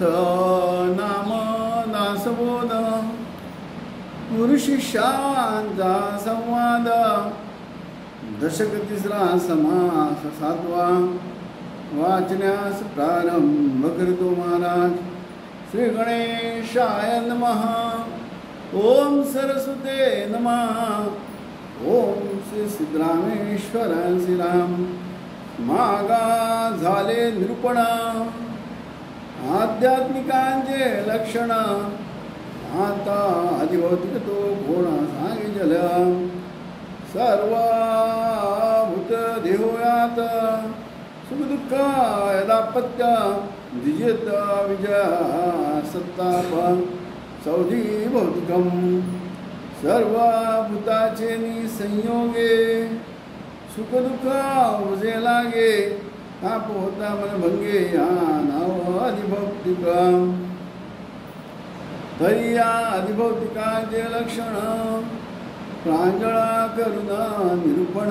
नाम दासबोध गुरुशिष्यांचा संवाद दशक तिसरा समास सातवा वाचण्यास प्रारंभ करतो महाराज. श्री गणेशाय नमः. ओम सरस्वते नमः. ओम श्री सिद्धरामेश्वर श्रीराम. मागा झाले निरूपण आध्यात्मिकांचे लक्षण. आता अधिभौतिक तो कोण सांगे जल. सर्व भूत देहोयात सुख दुःख यदापत्य द्विजत विजय सत्ताप सौधी भौतिकम. सर्व भूताचे संयोगे सुख दुःख उजे लागे. ताप होता मन भंगे या नाव अधिभौतिक. तरी या अधिभौतिकाचे लक्षण प्रांजळा करुणा निरूपण.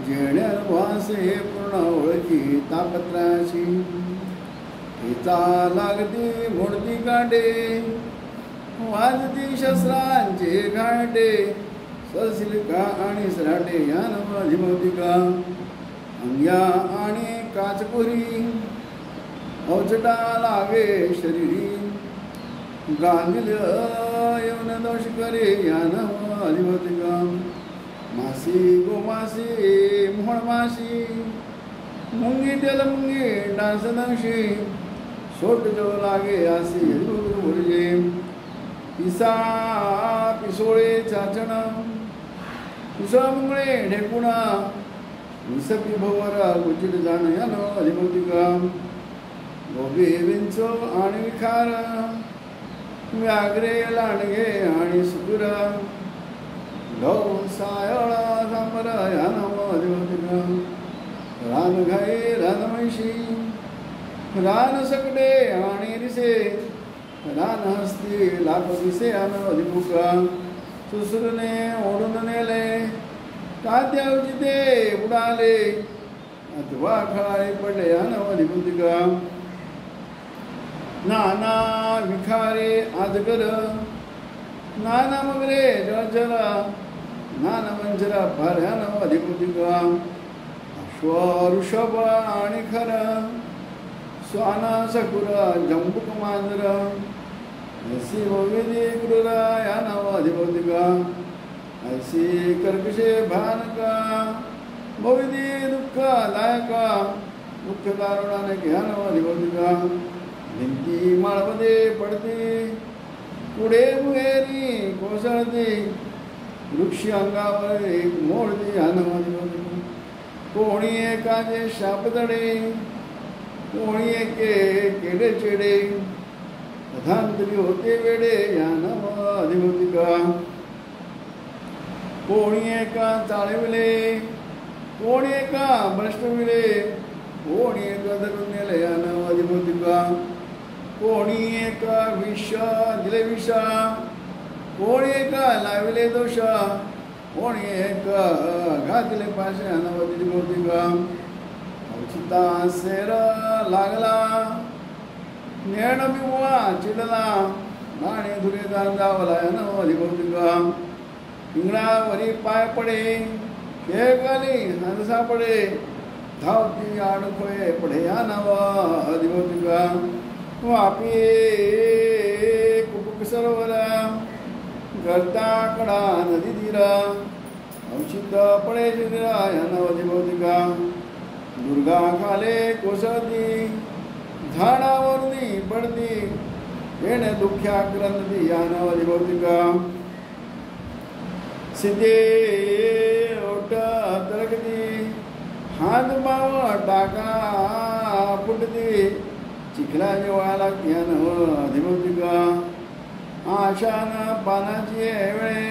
जेणे वासे पूर्ण ओळखी तापत्राशी. हिचा लागती मोडती काटे वाजती शस्त्रांचे घाटे. ससिलिका आणि सराटे या नाव अधिभौतिका. अंग्या आणि काचपुरी अवचटा लागे शरीरी. गांधील येऊन दोष करे या नाव अधिभौतिका. मासी गोमासी मोहण मासी मुंगी तेल मुंगी डास दंशी. सोट जो लागे आसी भुरजे. पिसा पिसोळे चाचण पिसळ मुंगळे ढेकुणा. विसपी भवर गुचित जाण या नाव अधिभौतिका. गोबी विंच आणि विखार व्याघ्रे लांडगे आणि सुकुर. गौ सायळ सांबर या नाव अधिभौतिका. रान घाई रान म्हैशी रान सकडे आणि रिसे. रान हस्ती लाख दिसे या नाव अधिभौतिका. सुसुरने ओढून नेले तात्या उचिते उडाले. अथवा खळाळे पडले या नाव अधिभौतिका. नाना विखारे आजगर नाना मगरे जळचर. नाना मंजरा फार या नाव अधिभौतिका. अश्व ऋषभ आणि खर स्वान सकुर जंबुक मांजर. ऐसी विधी क्रूर या नाव अधिभौतिका. ऐसी कर्कशे भयानका भविधी दुःखदायका. दुःख दारुणाने घ्या नाव अधिभौतिका. भिंती माळमध्ये पडते पुढे मुहेरी कोसळते. वृक्ष अंगावर एक मोडते या नाव अधिभौतिका. कोणी एकाचे शापदडे कोणी एके केडे चेडे. कथांतरी होते वेडे या नाव अधिभौतिका. कोणी एका चाळविले कोणी एका भ्रष्टविले. कोणी एका धरून नेले या नाव अधिभौतिका. कोणी एका विष दिले विषा. कोणी एका लाविले दोष. कोणी एका घातले पाशे या नाव अधिभौतिका. औचिता सेर लागला नेण बिवा चिडला. नाणे धुरे दांदावला या नाव अधिभौतिका. पिंगळावरी पाय पडे खेळगाली हात सापडे. धावती आडखोळे पडे या नाव अधिभौतिका. वापी कुपुक सरोवर गरता कडा नदी तीरा. औषध पडे जिरा या नाव अधिभौतिका. दुर्गा खाले कोसळती झाडावरती पडती. येणे दुःख्या क्रंती या नाव अधिभौतिका. सिद्धे ओट तरकती हात बाव टाका फुटती. चिखला जेव्हा लागती या नाव अधिभौतिका. आशान पानाची वेळे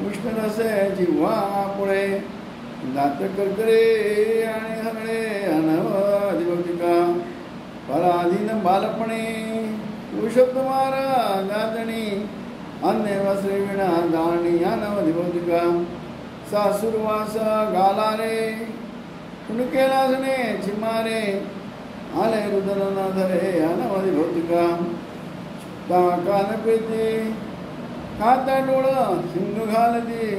उष्ण रसे जिव्हा पुळे. दात करकरे आणि हरळे या नाव अधिभौतिका. पराधीन बालपणे वृषभ मारा दादणी. अन्य वस्त्रे विणा दाणी या नाव अधिभौतिका. सासुरवास गाला रे कुणकेला सणे चिमारे. आले रुदन न धरे या नाव अधिभौतिका कान पेते खाता डोळं सिंग घालती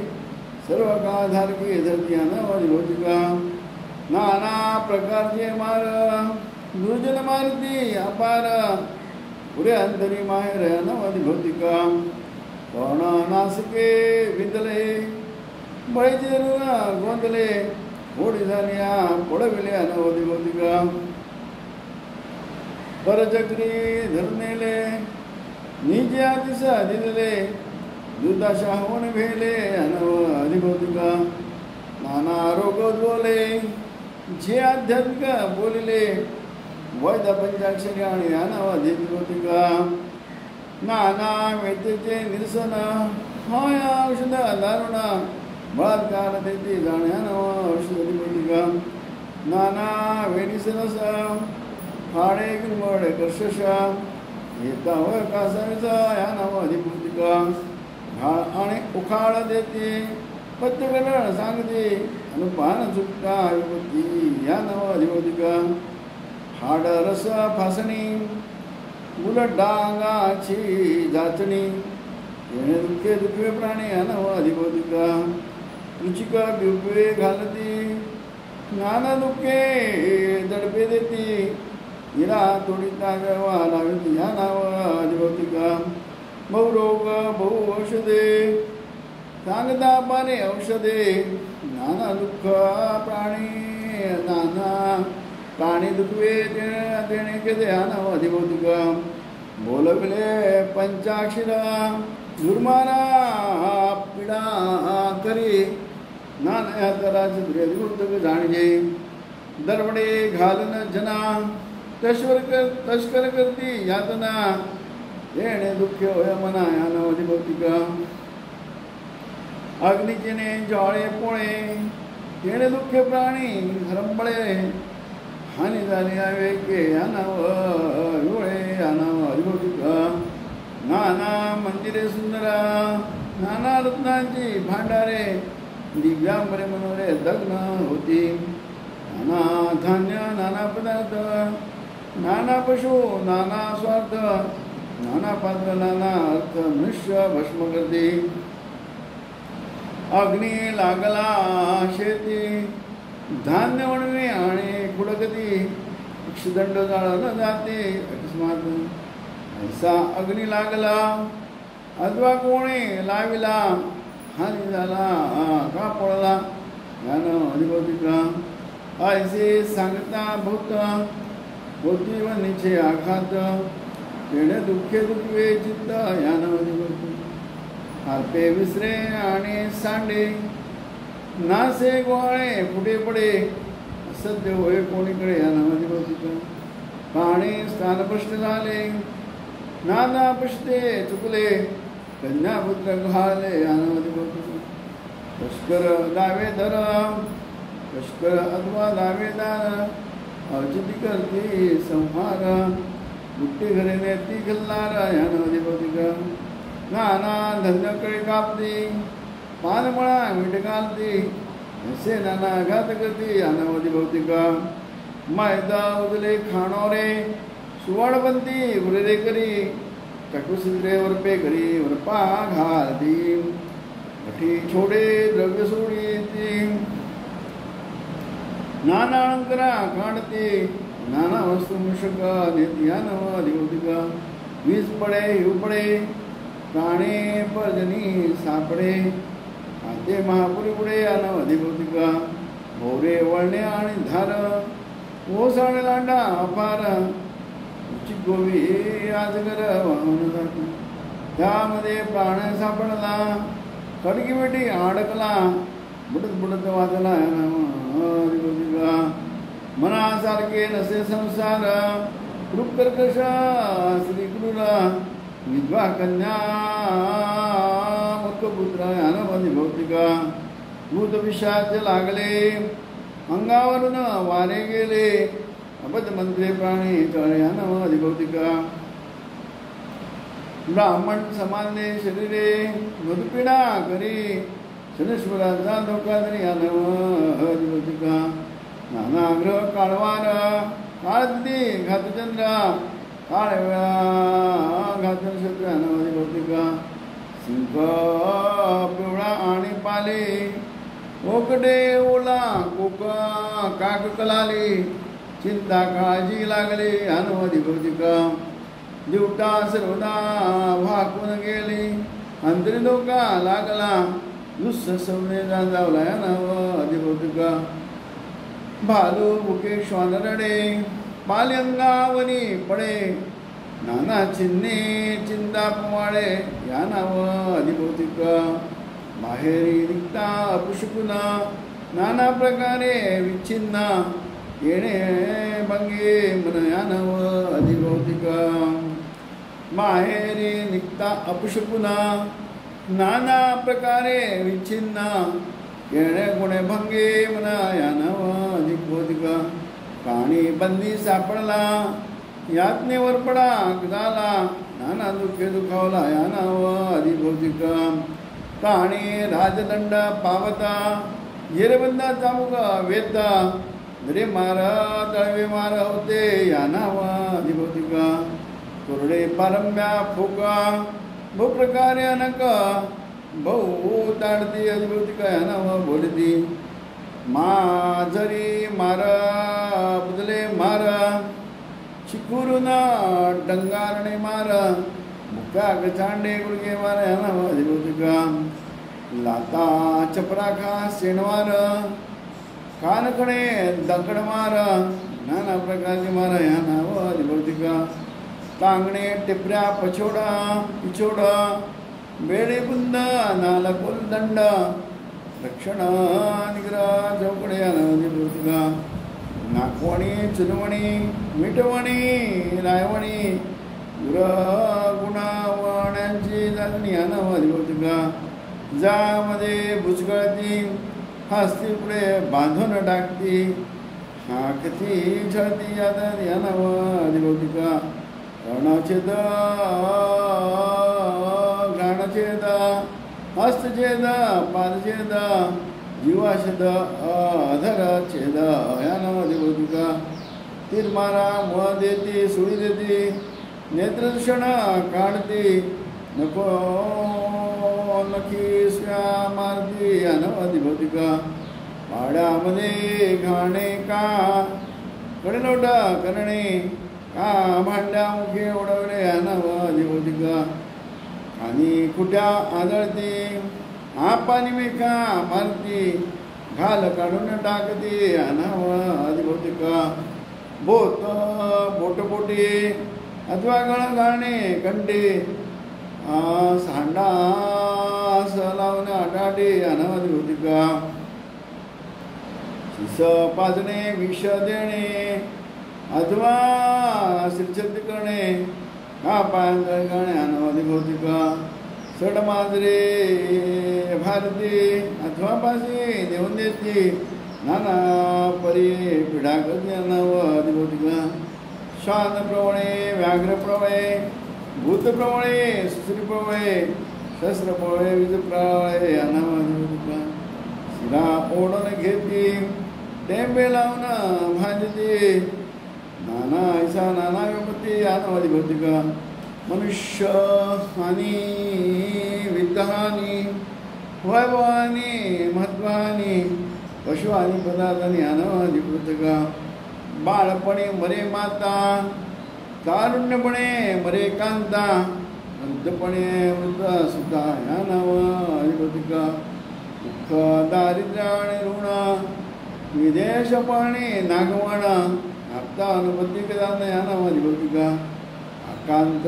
सर्व काधारकी धरती अधिभौतिका नाना प्रकारचे मार दुर्जन मारुती अपार पुरे अंतरी माहेर अधिभौतिका कोण नासिके विंदले बळीचे गोंदले होडी झाल्या पडविले अधिभौतिका परचक्री धरनेले निजे आदिसा दिलेले दुर्दशा होऊन भेले अधिभौतिका नाना रोग बोले जे आध्यात्मिक बोलिले वैद पंचाक्षरी आणि अधिभौतिका नाना वेतेचे निरसन हाय औषध दारुण बलात्कार देते जाण्या औषध अधिभौतिका नाना वेणीसनस फाडे गिरमडे कर्षश येता होय कासावीचा या नाव अधिभौतिका आणि उखाळ देते पत्यकरण सांगते अनुपान चुकता विपत्ती या नाव अधिभौतिका हाड रस फासणी उलट डांगाची जाचणी येणे दुःखे दुःखे प्राणी या नाव अधिभौतिका रुचिका बिवपे घालती नाना दुःखे दडपे देती हिरा तोडीता गवा लावती या नाव अधिभौतिका बहुरोग बहु औषधे सांगता पाने औषधे नाना दुःख प्राणी नाना प्राणी दुखवे देणे के दे नाव अधिभौतिका बोलविले पंचाक्षरा दुर्माना पिडा करी नाना तराचे अधिभौतिक जाणजे दरवडे घालन जना तस्कर करती यातना येणे दुःख होय मना या नाव अधिभौतिका अग्निचिने ज्वाळे पोळे येणे दुःखे प्राणी हरंबळे हानी झाली आवेके या नाव युळे या नाव अधिभौतिका नाना मंदिरे सुंदरा नाना रत्नांची भांडारे दिव्यांबरे मनोरे दग्न होती नाना धान्य नाना पदार्थ नाना पशु नाना स्वार्थ नाना पात्र नाना अर्थ मनुष्य भस्म करते अग्नी लागला शेती धान्य वणवे आणि खुडकती क्षुदंड जाळलं जाते अकस्मात ऐसा अग्नी लागला अथवा कोणी लाविला हानी झाला का पडला यानं अधिभौतिका ऐसे सांगता भूत होती व निचे आघात तेणे दुःखे दुखवे चित्त यानं अधिभौतिका हाते विसरे आणि सांडे नासे गोळे फुटे पडे सद्य होय कोणीकडे या नावाची भौतिका पाणी स्थानपृष्ठ झाले नाना पृष्ठे चुकले कन्यापुत्र घाले या नावाची भौतिका लष्कर दावेदार लष्कर अथवा दावेदार औचिती करती संहार बुट्टी घरे नेती खल्लार या नावाची भौतिका नाना धंद्याकडे कापती पानमळा मीठ घालती असे नाना घात करती अनावधी भौतिका मैदा उजले खाणोरे सुवळबंती उरले करी टकुसिंद्रे वरपे करी वरपा घालती मठी छोडे द्रव्य सोडी नाना अलंकरा काढते नाना वस्तू मुषक नेती अनावधी भौतिका वीज पडे हिव पडे काणे पर्जनी सापडे आते महापुरी पुढे अनावधी भौतिका भोवरे वळणे आणि धार ओसाणे लांडा अपार गोवी आजगर वाहून जाते त्यामध्ये प्राण सापडला कडकी बेटी अडकला बुडत बुडत वाजला अनावधी भौतिका मनासारखे नसे संसार कृपकर्कश श्रीकृला विधवा कन्या मुखपुत्र अनावधी भौतिका भूत विषाच लागले अंगावरून वारे गेले अबध मंत्रे प्राणी चळे अनावधी भौतिका ब्राह्मण समानले शरीरे मधुपिडा करी शनेश्वराचा धोका तरी अनावधी भौतिका नाना ग्रह काळवार काळदी घातचंद्र काळ्या वेळा घातून शत्रू अनवधिभौतिका सिंह पिवळा आणि पाले ओकडे ओला कोक काक कलाली चिंता काळजी लागली अनवधिभौतिका दिवटा सर्वदा वाकून गेली अंतरी धोका लागला दुस्स सवने जावला अनवधिभौतिका भालू बुके श्वान रडे पाल्यंगावनी पडे नाना चिन्हे चिंता पवाळे या नाव अधिभौतिक बाहेरी निघता अपशकुन नाना प्रकारे विच्छिन्न येणे भंगे मन या नाव अधिभौतिक बाहेरी निघता अपशकुन नाना प्रकारे विच्छिन्न येणे गुणे भंगे मन या नाव अधिभौतिक प्राणी बंदी सापडला यातनेवर पडा झाला नाना दुःखे दुखावला या नाव अधिभौतिक प्राणी राजदंड पावता जेरबंदा चामुक वेता दरे मार तळवे मार होते या नाव अधिभौतिक कोरडे पारंब्या फुका बहु प्रकारे अनक बहु ताडती अधिभौतिक या नाव बोलती माझरी मार बदले मार चिकुरून डंगारणे मार मुका गचांडे गुडगे मार या नाव अधिभौतिक लाता चपराखा शेणवार कानखणे दगड मार नाना प्रकारचे मार या नाव अधिभौतिक टांगणे टिपऱ्या पछोडा पिछोडा बेडे बुंद नाला दंड रक्षण निग्रह चौकडे अधिभौतिक नागवणी चुनवणी मिठवणी रायवणी गुणावण्यांची जागणी या नाव अधिभौतिक जामध्ये भुजगळती हस्ती पुढे बांधून टाकती हाकती छळती या नाव अधिभौतिक कर्णछेद घ्राणछेद हस्तछेद पादछेद जीवाछेद अधर छेद या नाव अधिभौतिक तीर मारा मुळ देती सुळी देती नेत्रदूषण काढती नको नखी स्या मारती या नाव अधिभौतिक पाड्यामध्ये घाणे का कडेलोट करणे का भांड्या मुखे उडवणे या नाव अधिभौतिक आणि कुट्या आदळते पाणी मेका मारती घाल काढून टाकते या नाव अधिभौतिक बोट बोटपोटी अथवा गळ घालणे कंडे सांडा लावणे आटाटे या नाव अधिभौतिक शिस पाजणे विष देणे अथवा शिरछत करणे हा पायांतळ गाणे या नाव अधिभौतिक सड मांजरे भारती अथवा पाशी देऊन देते नाना परी पिढा करते या नाव अधिभौतिक श्वान प्रवळे व्याघ्र प्रवळे भूत प्रवळे सुश्री प्रवळे शस्त्र प्रवळे वीज प्रवळे या नाव अधिभौतिक शिरा ओढून घेते टेंबे लावून भाजते नाना ऐसा नाना विपत्ती या नाव अधिभौतिक मनुष्य हानी वित्तहानी वैभवानी महत्वानी पशुहानी पदार्थानी या नाव अधिभौतिक बाळपणे मरे माता तारुण्यपणे मरे कांता वृद्धपणे वृद्ध सुद्धा या नाव अधिभौतिक दुःख दारिद्र्य आणि ऋण विदेशपणे नागवण आता अनुभूती कदान या नाव अधिभौतिक आकांत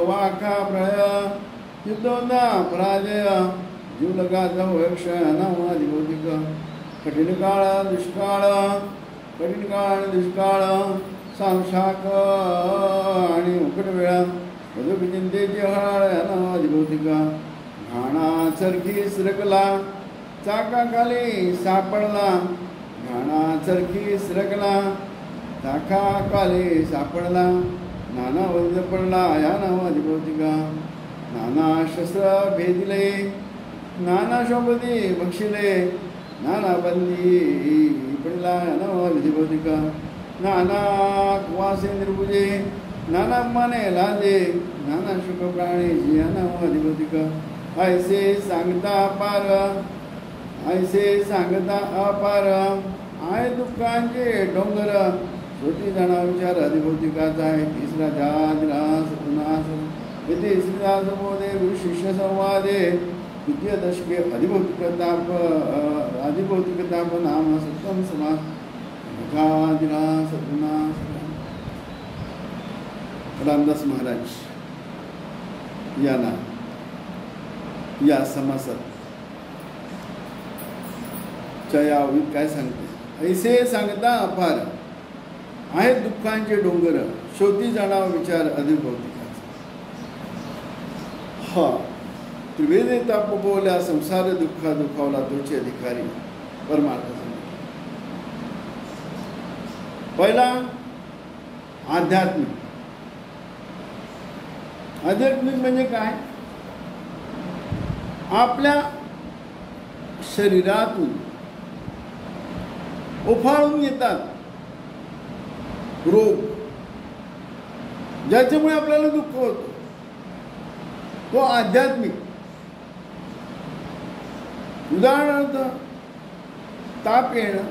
वाखा प्रळय युद्धोदा पराजय जीवलगाचा वृक्ष या नाव अधिभौतिक कठीण काळ दुष्काळ कठीण काळ आणि दुष्काळ सांशाक आणि उकट वेळा मधुक चिंतेची हळाळ या नाव अधिभौतिक घाणा चरखी सरकला चाकाखाली सापडला घाणा चरखी सरकला चाकाखाली सापडला नाना वंज पडला या नाव अधिभौतिक नाना शस्त्र भेदिले नाना शोभती बक्षिले नाना बंदी पडला या नाव अधिभौतिक नाना वासे निर्भुजे नाना माने लाजे नाना शुक प्राणी जियाना अधिपतिक ऐसे सांगता अपार ऐसे सांगता अपार आय दुःखांचे डोंगर छोटी जाणा विचार अधिभौतिकाचा आहे. तिसरा जादिरास पुनास येथे श्रीदास बोधे गुरु शिष्य संवादे द्वितीय दशके अधिभौतिकताप नाम सप्तम समास जादिरास पुनास. रामदास महाराज यांना या समासात चयावीत काय सांगते. ऐसे सांगता अपार आहेत दुःखांचे डोंगर शोधी जाणावा विचार अधिभौतिकाचा. हा त्रिवेदे तापवल्या संसार दुःखा दुखावला तोचे अधिकारी परमार्थ. पहिला आध्यात्मिक. आध्यात्मिक म्हणजे काय. आपल्या शरीरातून उफाळून येतात रोग ज्याच्यामुळे आपल्याला दुःख होतं तो आध्यात्मिक. उदाहरणार्थ ताप येणं,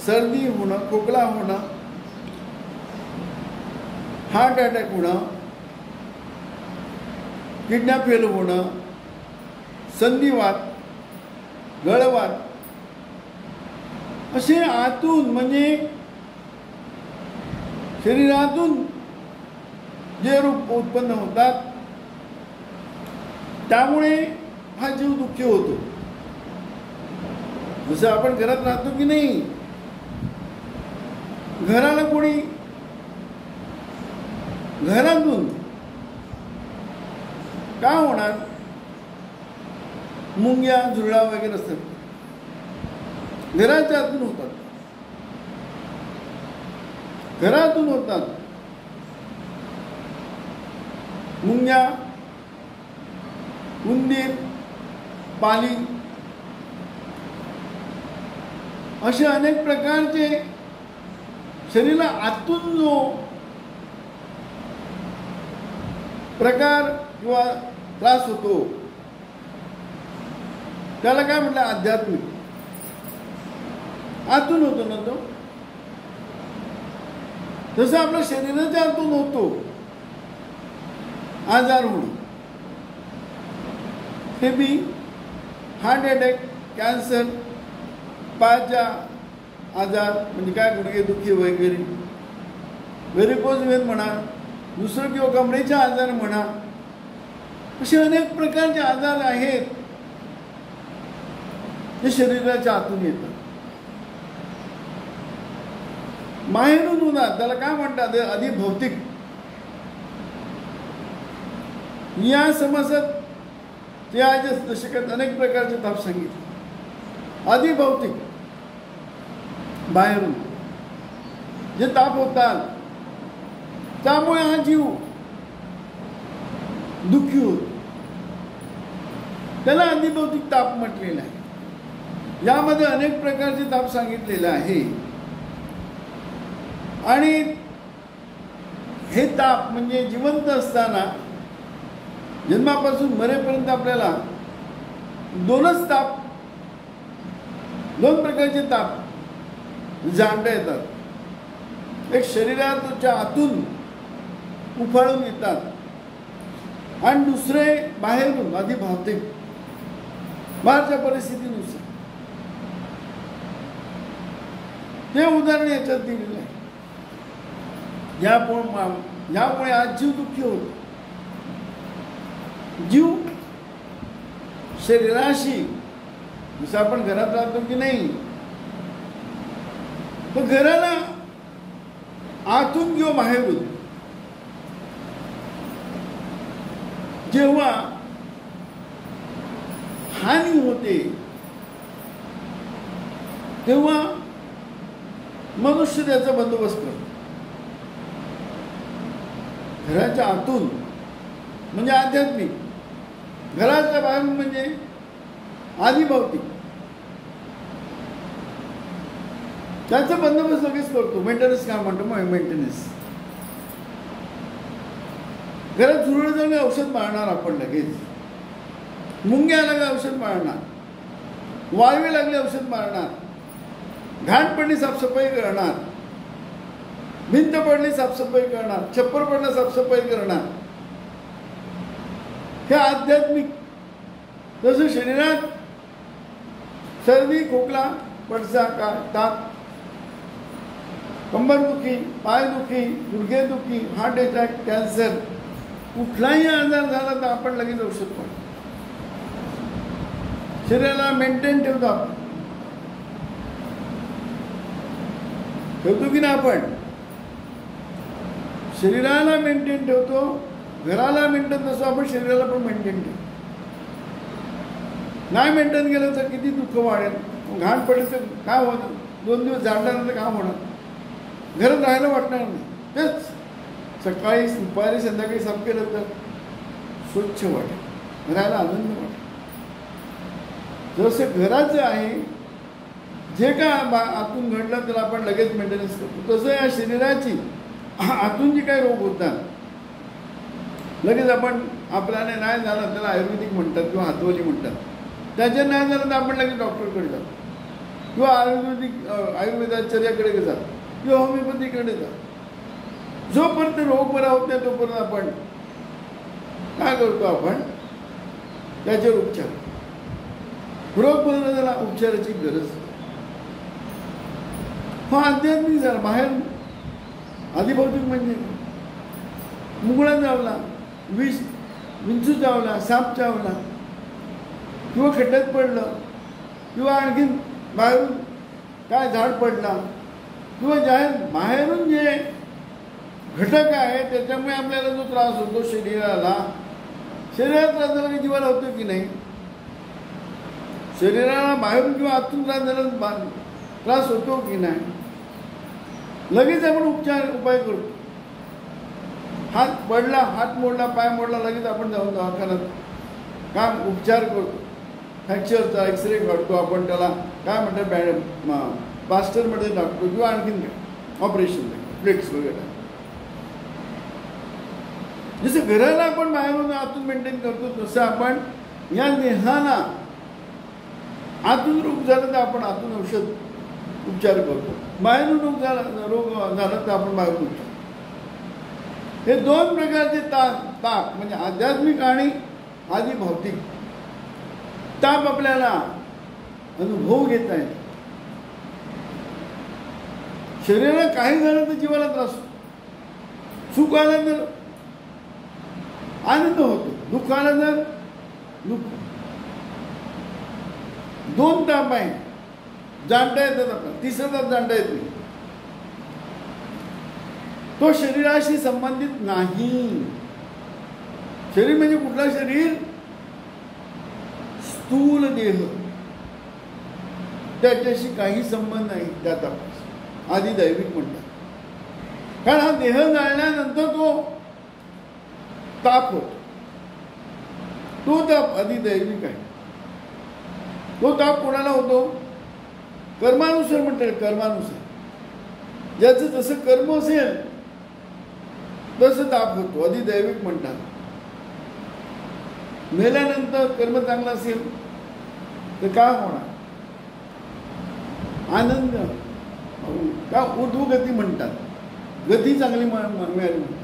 सर्दी होणं, खोकला होणं, हार्ट अटॅक होणं, किडन्या फेल होणं, संधिवात, गळवात असे आतून म्हणजे शरीरातून जे रूप उत्पन्न होतात त्यामुळे हा जीव दुःखी होतो. जसं आपण घरात राहतो की नाही, घराला कोणी घरातून का होणार मुंग्या झुरळा वगैरे असतात घराच्या आतून होतात, घरातून होतात. मुंग्या, उंदीर, पाली असे अनेक प्रकारचे शरीराला आतून जो प्रकार किंवा त्रास होतो त्याला काय म्हटलं आध्यात्मिक. आतून होतो ना तो. जसं आपल्या शरीराच्या आतून होतो आजार होणं, हे बी हार्ट अटॅक, कॅन्सर, पायाचा आजार म्हणजे काय गुडघे दुखी वगैरे, व्हेरिकोज वेन म्हणा, दुसरं किंवा कमरेचा आजार म्हणा, असे अनेक प्रकारचे आजार आहेत जे शरीराच्या आतून येतात. बाहेरून होणार त्याला काय म्हणतात अधिभौतिक. या समासात ते आज दशकात अनेक प्रकारचे ताप सांगितले. अधिभौतिक बाहेरून जे ताप होतात त्यामुळे हा जीव दुःखी होतो, त्याला अधिभौतिक ताप म्हटलेला आहे. यामध्ये अनेक प्रकारचे ताप सांगितलेले आहे. आणि हे ताप म्हणजे जिवंत असताना जन्मापासून मरेपर्यंत आपल्याला दोन प्रकारचे ताप जाणता येतात. एक शरीराच्या आतून उफाळून येतात आणि दुसरे बाहेरून अधिभौतिक बाहेरच्या परिस्थितीनुसार. ते उदाहरण याच्यात दिलेलं आहे. यामुळे आज जीव दुःखी होतो. जीव शरीराशी जसं आपण घरात राहतो की नाही, तर घराला आतून किंवा बाहेरून जेव्हा हानी होते तेव्हा मनुष्य त्याचा बंदोबस्त करतो. घराच्या आतून म्हणजे आध्यात्मिक, घराच्या बाहेरून म्हणजे अधिभौतिक. त्याचा बंदोबस्त लगेच करतो. मेंटेनन्स काय म्हणतो मग मेंटेनन्स. घरात झुरळ झाले औषध मारणार आपण लगेच. मुंग्या लागले औषध मारणार. वाळवे लागले औषध मारणार. घाण पडली साफसफाई करणार. भिंत पडली साफसफाई करणार. छप्पर पडलं साफसफाई करणार. हे आध्यात्मिक. जसं शरीरात सर्दी खोकला पडसा का ताप कंबरदुखी पायदुखी गुडघेदुखी हार्ट अटॅक कॅन्सर कुठलाही आजार झाला तर आपण लगेच औषध पाहतो. शरीराला मेंटेन ठेवतो आपण. ठेवतो की नाही आपण. शरीराला मेंटेन ठेवतो. घराला मेंटेन तसं आपण शरीराला पण मेंटेन ठेवतो. नाही मेंटेन केलं तर किती दुःख वाढेल. घाण पडेल तर काय होणार. 2 दिवस झाडल्यानंतर काय होणार. घरात राहायला वाटणार नाही. तेच सकाळी दुपारी संध्याकाळी साफ केलं तर स्वच्छ वाटेल. राहायला आनंद वाटेल. जसं घराचं आहे जे काय आतून घडलं त्याला आपण लगेच मेंटेनन्स करतो. तसं या शरीराची आतून जी काही रोग होतात लगेच आपण आपल्याला नाही झालं त्याला आयुर्वेदिक म्हणतात किंवा हातवली म्हणतात. त्याच्या नाही झालं तर आपण लगेच डॉक्टरकडे जातो किंवा आयुर्वेदाचार्याकडे जातो किंवा होमिओपॅथीकडे जातो. जोपर्यंत रोग बरा होत नाही तोपर्यंत आपण काय करतो. आपण त्याच्यावर उपचार. रोग बरा झाला उपचाराची गरज. हा आध्यात्मिक झाला. बाहेर आधिभौतिक म्हणजे मुंगळा चावला विंचू चावला साप चावला किंवा खड्ड्यात पडलं किंवा आणखीन बाहेरून काय झाड पडला किंवा बाहेरून जे घटक आहे त्याच्यामुळे आपल्याला जो त्रास होतो शरीरात त्रास झाला की जीवाला होतो की नाही. शरीराला बाहेरून किंवा आतून त्रास झाला त्रास होतो की नाही. लगेच आपण उपाय करतो. हात पडला हात मोडला पाय मोडला लगेच आपण जाऊन दवाखान्यात काम उपचार करतो. फ्रॅक्चरचा एक्सरे काढतो आपण. त्याला काय म्हणतात प्लास्टरमध्ये टाकतो किंवा आणखीन ऑपरेशन प्लेट्स वगैरे. जसं घराला आपण बाहेरून आतून मेंटेन करतो तसं आपण या देहाला आतून रोग झाला तर आपण आतून औषध उपचार करतो. बाहेरून रोग झाला तर आपण बाहेरून उपचार. हे 2 प्रकारचे ताप म्हणजे आध्यात्मिक आणि आधी भौतिक ताप आपल्याला अनुभव घेता येतो. शरीराला काही झालं तर जीवाला त्रास होतो. सुख आलं तर आनंद होतो. दुःख आलं तर दुःख. 2 ताप आहे. जाणता येतात आपल्याला. 3रा ताप जाणता येत नाही. तो शरीराशी संबंधित नाही. शरीर म्हणजे कुठला शरीर. स्थूल देह त्याच्याशी काही संबंध नाही. त्या तापास आधी दैविक म्हणतात. कारण हा देह जाळल्यानंतर तो ताप होतो. तो ताप आधी दैविक आहे. तो ताप कोणाला होतो. कर्मानुसार म्हणतात. कर्मानुसार ज्याचं जसं कर्म असेल तसं ताप होतो. आधी दैविक म्हणतात. मेल्यानंतर कर्म चांगलं असेल तर काय होणार. आनंद का ऊर्ध्वगती म्हणतात. गती चांगली मिळाली म्हणतात.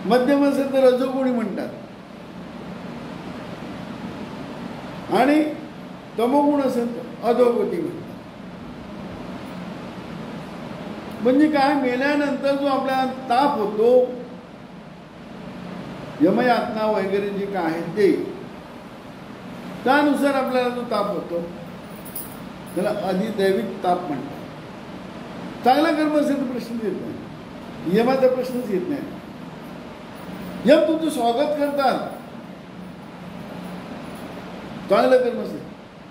मध्यम असेल तर रजोगुणी म्हणतात. आणि तमोगुण असेल तर अधोगती म्हणतात. म्हणजे काय मेल्यानंतर जो आपला ताप होतो यमयातना वगैरे जे काय आहे ते त्यानुसार आपल्याला जो ताप होतो त्याला अधिदैविक ताप म्हणतात. चांगला कर्म असेल तर प्रश्नच येत नाही. यमाचा प्रश्नच येत नाही. यम तुमचं स्वागत करतात. चांगलं कर्म असेल.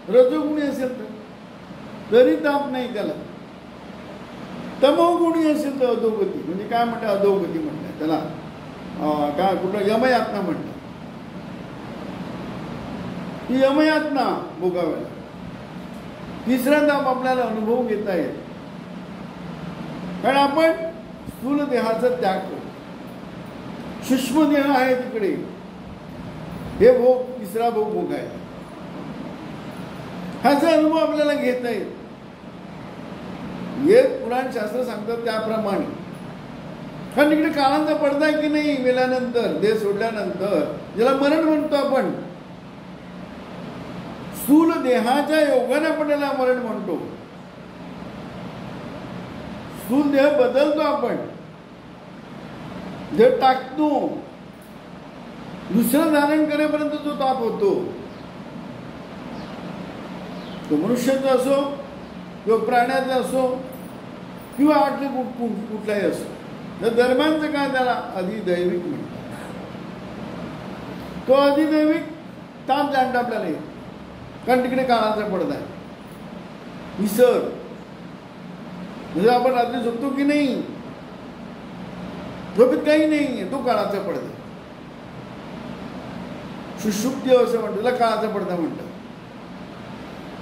रजोगुणी असेल तर तरी ताप नाही त्याला. तमोगुणी असेल तर अधोगती म्हणजे काय म्हणतात. अधोगती म्हणतात त्याला. काय कुठलं यमयातना म्हणतात. ही यमयातना भोगाव्या. 3रा ताप आपल्याला अनुभव घेता येईल. कारण आपण स्थूल देहाचा त्याग करतो. सूक्ष्म देह आहे तिकडे, हे भोग तिसरा भोग आहे. ह्याचा अनुभव आपल्याला घेता येईल. हे पुराण शास्त्र सांगतात त्याप्रमाणे. कारण तिकडे काळांचा पडदा आहे की नाही, मेल्यानंतर देह सोडल्यानंतर, ज्याला मरण म्हणतो आपण. स्थूल देहाच्या योगाने आपण त्याला मरण म्हणतो. स्थूल देह बदलतो आपण, देह टाकतो, दुसरं धारण करेपर्यंत जो ताप होतो, तो मनुष्याचा असो किंवा प्राण्याचा असो किंवा आटले कुठलाही असो, त्या दरम्यानचं काय त्याला अधिदैविक म्हणतात. तो अधिदैविक ताप जाणता आपल्याला येत, कारण तिकडे काळाचा पडदा आहे. विसर म्हणजे आपण रात्री झोपतो की नाही, झोपेत काही नाही, तो काळाचा पडदा. सुषुप्ती असं म्हणतात, त्याला काळाचा पडदा म्हणतात.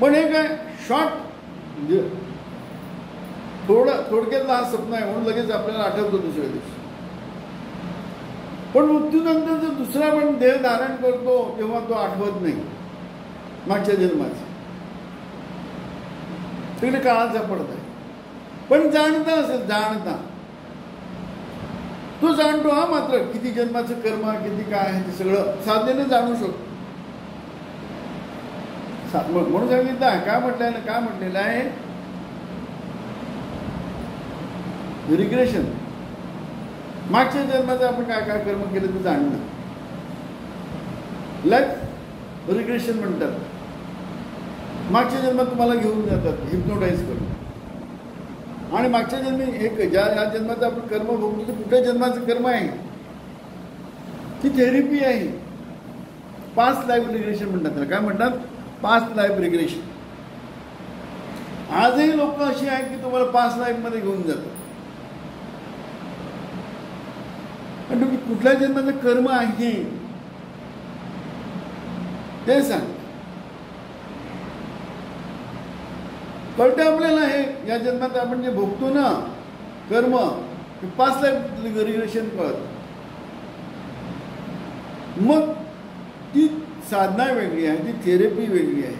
पण हे काय शॉर्ट थोडक्यातला हा स्वप्न आहे म्हणून लगेच आपल्याला आठवतो दुसऱ्या दिवशी. पण मृत्यूनंतर जर दुसरा आपण देह धारण करतो तेव्हा तो आठवत नाही मागच्या जन्माचा. तिकडे काळाचा पडदा आहे. पण जाणता असेल, जाणता तो जाणतो. हा मात्र किती जन्माचं कर्म, किती काय आहे ते सगळं साधनेने जाणू शकतो. म्हणून सांगितलं आहे, काय म्हटलेलं आहे, रिग्रेशन. मागच्या जन्माचं आपण काय काय कर्म केलं ते जाणणं, लाईफ रिग्रेशन म्हणतात. मागच्या जन्मात तुम्हाला घेऊन जातात हिप्नोटाईज करून, आणि मागच्या जन्मी एक ज्या जन्माचं आपण कर्म भोगतो ते कुठल्या जन्माचं कर्म आहे, ती थेरपी आहे. पास्ट लाईफ रिग्रेशन म्हणतात त्याला. काय म्हणतात? Past life regression. आजही लोक अशी आहेत की तुम्हाला पास्ट लाईफमध्ये घेऊन जातात. पण तुम्ही कुठल्या जन्माचं कर्म आहे ते सांग. कळतं आपल्याला हे, या जन्मात आपण जे भोगतो ना कर्म, पास्ट लाईफ रिग्रेशन कळत. मग ती साधना वेगळी आहे, ती थेरपी वेगळी आहे.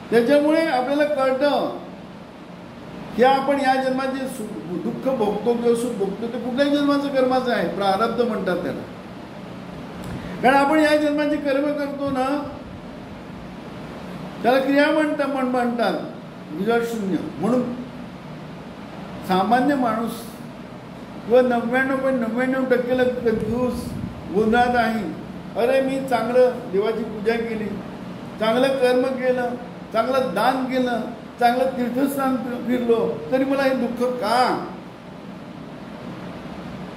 त्याच्यामुळे आपल्याला कळतं की आपण या जन्माचे दुःख भोगतो किंवा सुख भोगतो ते कुठल्याही जन्माचं कर्माचं आहे, प्रारब्ध म्हणतात त्याला. कारण आपण या जन्माचे कर्म करतो ना त्याला क्रिया म्हणतात, विजय शून्य. म्हणून सामान्य माणूस किंवा 99.99% कन्फ्यूज गोंधळात आहे. अरे मी चांगलं देवाची पूजा केली, चांगलं कर्म केलं, चांगलं दान केलं, चांगलं तीर्थस्थान फिरलो, तरी मला हे दुःख का?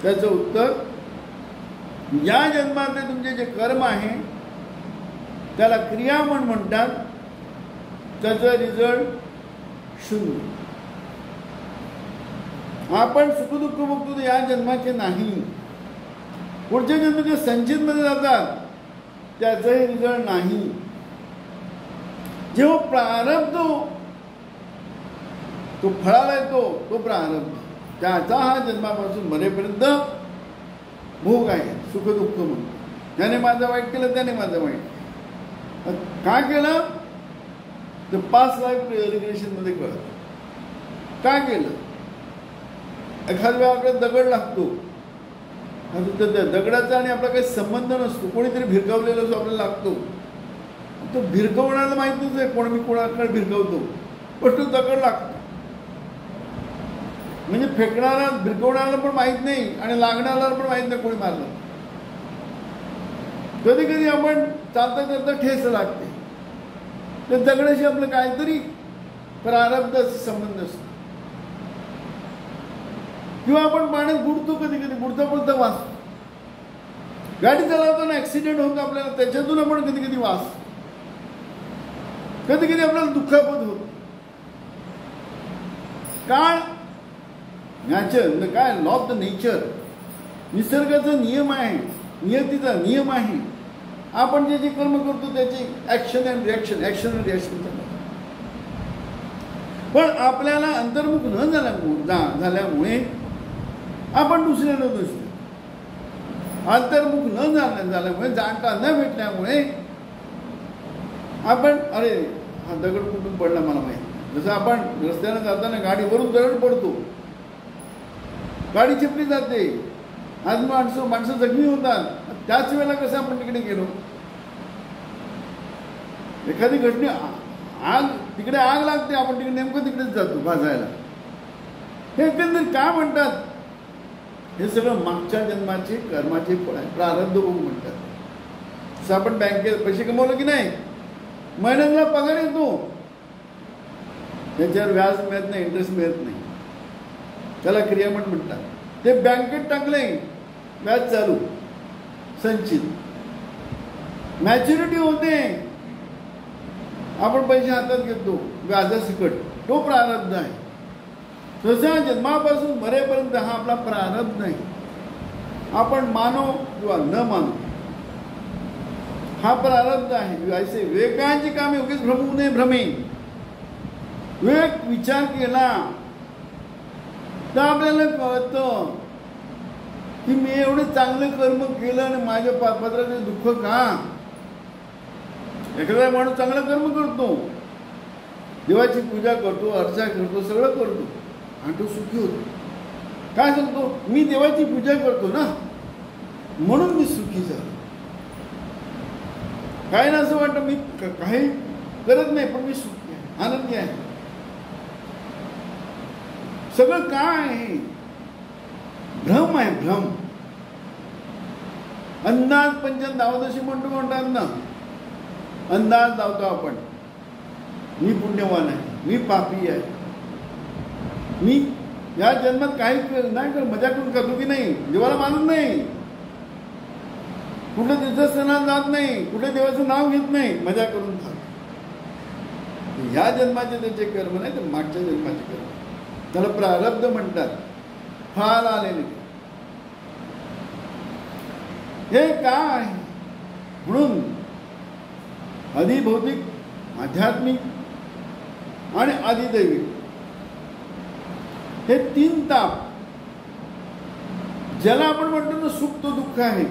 त्याचं उत्तर, या जन्मातले तुमचे जे कर्म आहे त्याला क्रिया म्हणतात, त्याचा रिझल्ट शून्य. आपण सुखदुःख बघतो या जन्माचे नाही, पुढच्या जन्माचे संचितमध्ये जातात त्याचाही रिझल्ट नाही. जेव्हा प्रारब्ध तो फळाला येतो तो प्रारब्ध, त्याचा हा जन्मापासून मरेपर्यंत भोग आहे, सुखदुःख म्हणून. त्याने माझं वाईट केलं, त्याने माझं वाईट का केलं तर पास्ट लाईफ रिग्रेशन मध्ये कळत. काय केलं? एखाद्या वेळा आपल्याला दगड लागतो, त्या दगडाचा आणि आपला काही संबंध नसतो, कोणीतरी भिरकावलेला असतो आपल्याला लागतो. तो भिरकवण्याला माहितीच आहे कोण, मी कोणाकडे भिरकवतो, पण तो दगड लागतो. म्हणजे फेकणारा भिरकवण्याला पण माहित नाही आणि लागणारा पण माहित नाही कोणी मारलं. कधी कधी आपण चालता चालता ठेस लागते, त्या दगडाशी आपलं काहीतरी प्रारब्धाचा संबंध असतो. किंवा आपण पाण्यात बुडतो, कधी कधी बुडता वाचतो. गाडी चालवताना ऍक्सिडेंट होतो आपल्याला, त्याच्यातून आपण कधी कधी वाचतो. कधी कधी आपल्याला दुःखापत होत. काळ नॅचर काय, लॉ ऑफ द नेचर, निसर्गाचा नियम आहे, नियतीचा नियम आहे. आपण जे जे कर्म करतो त्याची action and reaction, action and reaction. पण आपल्याला अंतर्मुख न झाल्यामुळे आपण दुसऱ्याला दोष देतो. अंतर्मुख न झाल्यामुळे, जाणता न भेटल्यामुळे आपण अरे हा दगड कुठून पडला मला माहिती. जसं आपण रस्त्यानं जाताना गाडीवरून दगड पडतो, गाडी चिपली जाते, आज माणसं जखमी होतात. त्याच वेळेला कसं आपण तिकडे गेलो, एखादी घटना आग तिकडे आग लागते, आपण तिकडे नेमकं तिकडेच जातो भाजायला. हे एकंदरीत काय म्हणतात, हे सगळं मागच्या जन्माचे कर्माचे फळ आहे, प्रारब्ध भोग म्हणतात. जसं आपण बँकेत पैसे कमवलं की नाही, महिन्याला पगार येतो, त्याच्यावर व्याज मिळत नाही, इंटरेस्ट मिळत नाही, त्याला क्रियामंड म्हणतात. ते बँकेत टाकले, व्याज चालू संचित, मॅच्युरिटी होते, आपण पैसे हातात घेतो व्याजासकट, तो प्रारब्ध आहे. तसा जन्मापासून मरेपर्यंत हा आपला प्रारब्ध नाही. आपण मानो किंवा न मानो हा प्रारब्ध आहे. ऐसे विवेकाची कामे उगीच भ्रमू नये भ्रमे. विवेक विचार केला तर आपल्याला कळतं की मी एवढं चांगलं कर्म केलं आणि माझ्या पापात्राचे दुःख का. एखादा माणूस चांगलं कर्म करतो, देवाची पूजा करतो, अर्चा करतो, सगळं करतो आणि तो सुखी होतो. काय सांगतो, मी देवाची पूजा करतो ना म्हणून मी सुखी झालो. काय ना असं वाटतं मी काही करत नाही पण मी सुखी आहे, आनंदी आहे. सगळं काय आहे, भ्रम आहे, भ्रम. अंदाज पंचन दावदशी म्हणतात ना, अंदाज लावतो आपण, मी पुण्यवान आहे, मी पापी आहे, मी या जन्मात काही नाही कर, मजा करून करतो की नाही, देवाला मानत नाही, कुठे तीर्थस्थानात जात नाही, कुठे देवाचं नाव घेत नाही, मजा करून खात. ह्या जन्माचे त्याचे कर्म नाही तर मागच्या जन्माचे कर्म, त्याला प्रारब्ध म्हणतात. फाल आलेले हे काय. म्हणून अधिभौतिक, आध्यात्मिक आणि आदिदैविक हे तीन ताप, ज्याला आपण म्हणतो ना सुख तो दुःख आहे.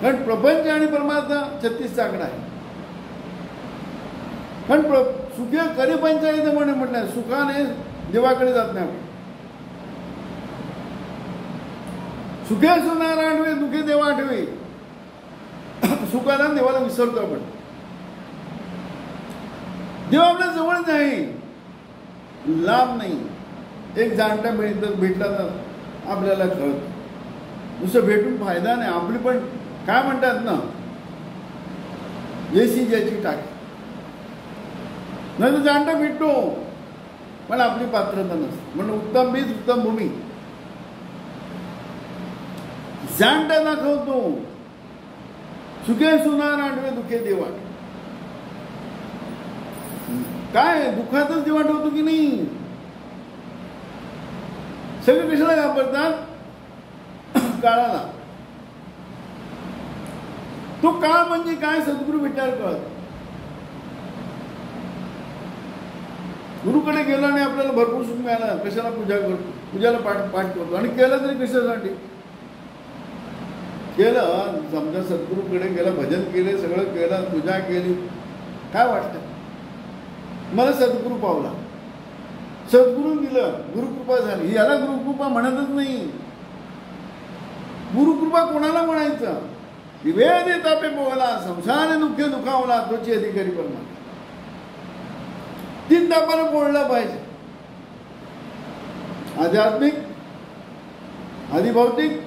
कारण प्रपंच आणि परमार्थ 36 आकडा आहे. कारण सुखे करे पंचायत म्हणे म्हटलं, सुखाने देवाकडे जात नाही आपण. सुखे सुनारा आठवे, दुखे देवा आठवे. सुखाला देवाला विसरतो आपण. देव आपल्या जवळच आहे, लांब नाही. एक जाणता भेटला तर आपल्याला कळत, नुसतं भेटून फायदा नाही. आपली पण काय म्हणतात ना, जेसी ज्याची टाकी. नाही तर जाणता भेटतो पण आपली पात्रता नसते. म्हणून उत्तम बीज उत्तम भूमी. जाणता दाखवतो, सुखे सुनार आठवे, दुखे देवा. काय दुःखातच देवा ठेवतो की नाही. सगळे कशाला घाबरतात, काळाला. तो काळ म्हणजे काय, सद्गुरू विचार कळत. गुरुकडे गेला आणि आपल्याला भरपूर सुख मिळालं, कशाला पूजा करतो, पूजाला पाठ करतो. आणि केलं तरी कशासाठी केलं. समजा सद्गुरूकडे गेला, भजन केले, सगळं केलं, पूजा केली, काय वाटतं, मला सद्गुरू पावला, सद्गुरू दिलं, गुरुकृपा झाली. याला गुरुकृपा म्हणतच नाही. गुरुकृपा कोणाला म्हणायचं, विवेदे तापे पोहला, संसार दुःखे दुखावला, तोची अधिकारी परमात्मा. 3 तापानं बोललं पाहिजे. आध्यात्मिक, आदिभौतिक,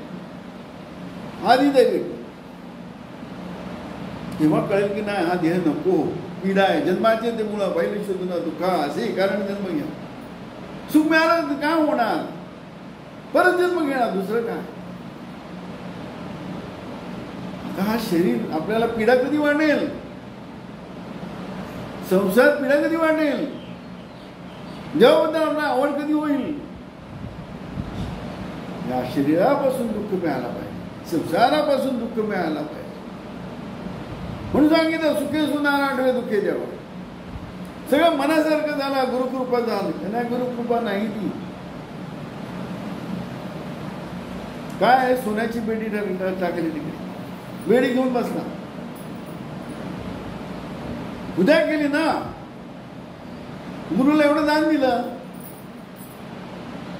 आदिदैविक. तेव्हा कळेल की नाही हा देह नको, पीडा आहे, जन्माचे ते मुळं, पहिले शोधून दुःखा असे कारण जन्म घ्या. सुख मिळालं तर काय होणार, परत जन्म घेणार, दुसरं काय. आता हा शरीर आपल्याला पीडा कधी वाढेल, संसार पीडा कधी वाढेल, जेव्हा आपला आवड कधी होईल. या शरीरापासून दुःख मिळाला पाहिजे, संसारापासून दुःख मिळाला पाहिजे. म्हणून सांगितलं, सुखे सुनार आठवे, दुःखे देवा. सगळं मनासारखं झालं, गुरुकृपा झाली. त्यांना गुरुकृपा नाही ती काय सोन्याची बेडी टाकली तिकडे, बेडी घेऊन बसला. उद्या केली ना, गुरुला एवढं दान दिलं,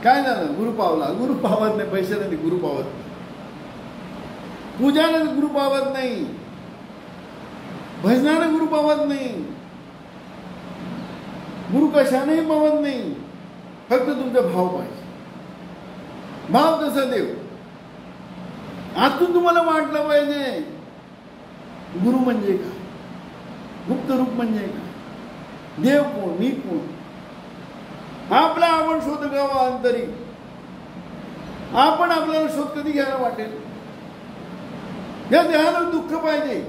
काय झालं? गुरु पावला. गुरु पावत नाही, पैशाने नाही, गुरु पावत नाही. पूजाने गुरु पावत नाही, भजनाने गुरु पावत नाही, गुरु कशानेही पावत नाही. फक्त तुमचा भाव पाहिजे. भाव तसा देव आतून तुम्हाला वाटलं पाहिजे. गुरु म्हणजे काय, गुप्त रूप म्हणजे काय, देव कोण, मी कोण, आपला आपण शोध घ्यावा अंतरी. आपण आपल्याला शोध कधी घ्यायला वाटेल? या देहाला दुःख पाहिजे.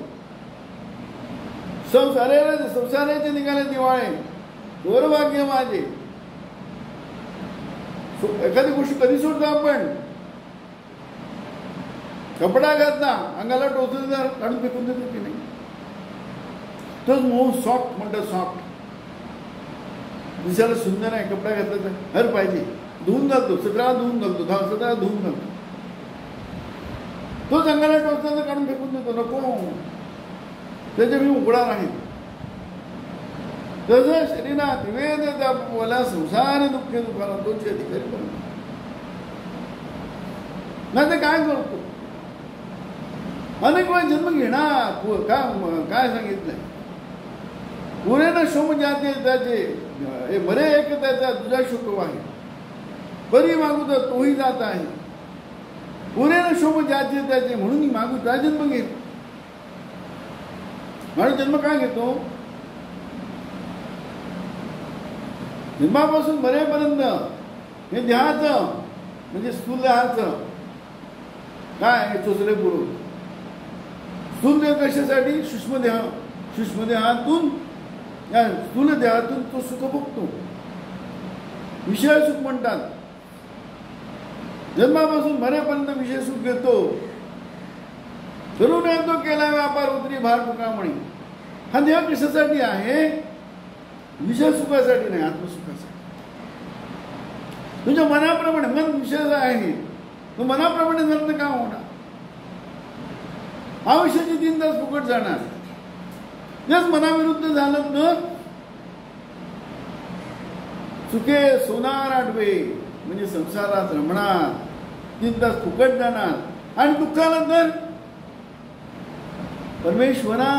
संसाराचे निघाले दिवाळे, गौरभाग्य माझे. एखादी गोष्ट कधी सोडतो आपण? कपडा घातला, अंगाला टोचलेला काढून फेकून देतो की नाही? तोच मोह सॉफ्ट म्हणतात, सॉफ्ट दिसायला सुंदर आहे. कपडा घातला तर हर पाहिजे, धुवून घालतो, 17 धुवून घालतो, 17 धुवून घालतो. तोच अंगाला टोचला तर काढून फेकून देतो, नको, त्याच्या मी उघडा राहील. तसं शरीरात वेद मला संसार दुःख दुखाला तोच अधिकारी बनतो. नाही तर काय करतो? अनेक वेळ जन्म घेणार. काय सांगितलंय? पुरे न शोम जाते त्याचे बरे एक त्याचा तुझा शुक आहे, परी मागू तर तोही जात आहे. पुरे न शोम जाते त्याचे, म्हणून मी मागू त्या जन्म घेत. माझा जन्म काय घेतो? जन्मापासून मरेपर्यंत हे देहाचं म्हणजे स्थूल देहाचं काय चोचले पुरव. स्थूल देह कशासाठी? सूक्ष्म देह. सूक्ष्म देहातून, या स्थूल देहातून तो सुख भोगतो. विषय सुख म्हणतात. जन्मापासून मरेपर्यंत विषय सुख घेतो. करून तो केला व्यापार उतरी भार तुका म्हणे. हा देह कशासाठी आहे? विषय सुखासाठी नाही, आत्मसुखासाठी. तुझ्या मनाप्रमाणे, मन विषय आहे, तो मनाप्रमाणे झालं तर काय होणार? आयुष्याचे 3 तास फुकट जाणार. जर मनाविरुद्ध झालं तर चुके सोनार आडवे म्हणजे संसारात रमणार, 3 तास फुकट जाणार. आणि दुःखाला तर परमेश्वरा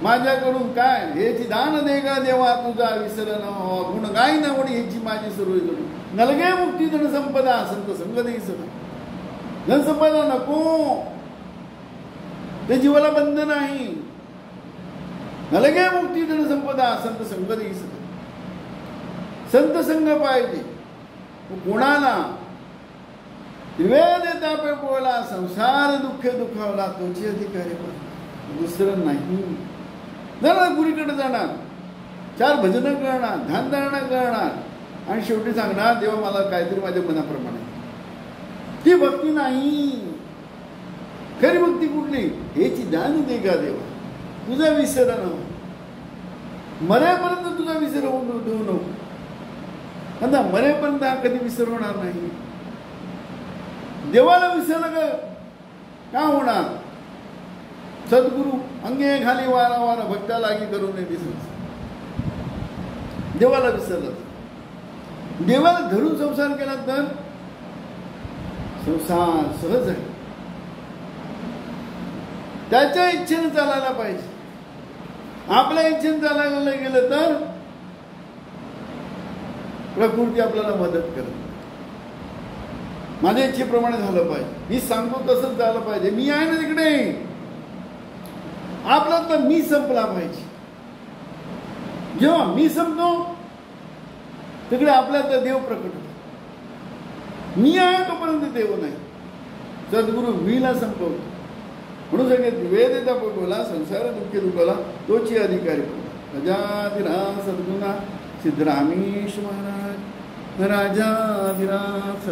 माझ्याकडून काय हेची दान दे का देवा तुझा विसरण गुण गाय नवडी ह्याची माझी सर्व जोडी. नलगे मुक्ती धनसंपदा संत संग देई सदा. धनसंपदा नको, ते जीवाला बंध नाही. नलगे मुक्ती धनसंपदा संत संग देई सदा. संत संग पाहिजे. कोणाला? वेद तापे बोला संसार दुःख दुखावला तोची अधिकारी पण दुसरं नाही. जरा गुरीकडे जाणार, 4 भजनं करणार, ध्यानधारणा करणार आणि शेवटी सांगणार देवा मला काहीतरी माझ्या मनाप्रमाणे. ती भक्ती नाही. खरी भक्ती कुठली? हेची दान दे का देवा तुझा विसर न मरेपर्यंत, तुझा विसर होऊन देऊ नको. आता मरेपर्यंत हा कधी विसर होणार नाही. देवाला विसरलं का होणार? सद्गुरु अंगे घाली वारा वारा भक्ता लागी करू नये दिसत. देवाला विसरलं, देवाला धरून संसार केला तर संसार सहज आहे. त्याच्या इच्छेने चालायला पाहिजे. आपल्या इच्छेने चालायला गेलं तर प्रकृती आपल्याला मदत करते. माझ्या इच्छेप्रमाणे झालं पाहिजे, मी सांगतो तसंच झालं पाहिजे, मी आहे ना तिकडे. आपला तर मी संपला पाहिजे. जेव्हा मी संपतो तिकडे आपल्या तर देव प्रकट होतो. मी आहे तोपर्यंत देव नाही. सद्गुरु मीला संपवतो. म्हणून सांगितलं वेद बोला संसार दुःखी दुखाला तोची अधिकारी प्रजाधिराज सद्गुणा सिद्धरामेश महाराज राजाधिराज